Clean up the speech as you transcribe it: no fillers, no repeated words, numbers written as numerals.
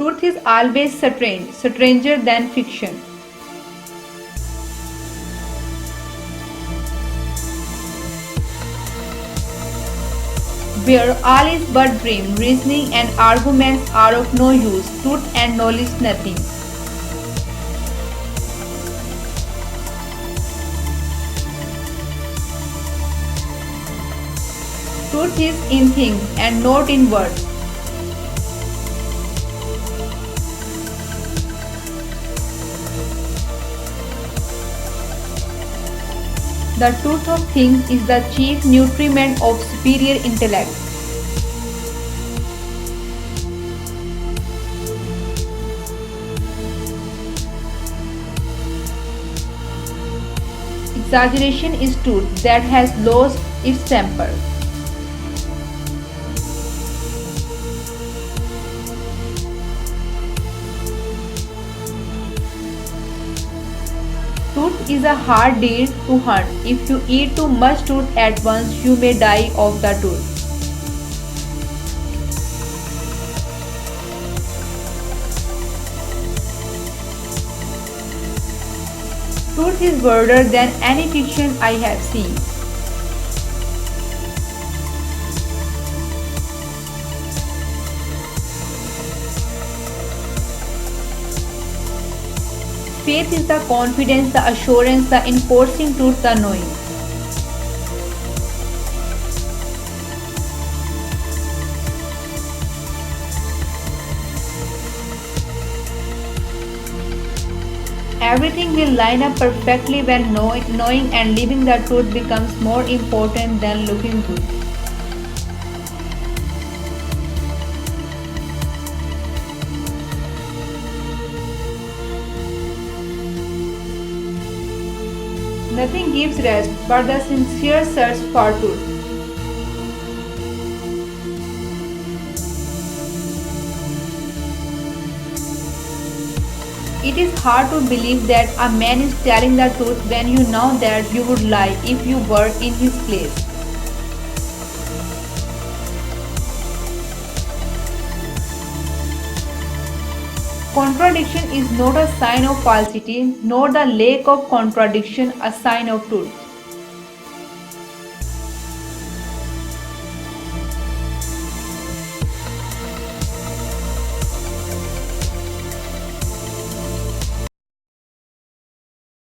Truth is always strange, stranger than fiction. Where all is but dream, reasoning and arguments are of no use, truth and knowledge nothing. Truth is in things and not in words. The truth of things is the chief nutriment of superior intellect. Exaggeration is truth that has lost its temper. Truth is a hard deer to hunt. If you eat too much truth at once, you may die of the truth. Truth is wilder than any fiction I have seen. Faith is the confidence, the assurance, the enforcing truth, the knowing. Everything will line up perfectly when knowing and living the truth becomes more important than looking good. Nothing gives rest but the sincere search for truth. It is hard to believe that a man is telling the truth when you know that you would lie if you were in his place. Contradiction is not a sign of falsity, nor the lack of contradiction a sign of truth.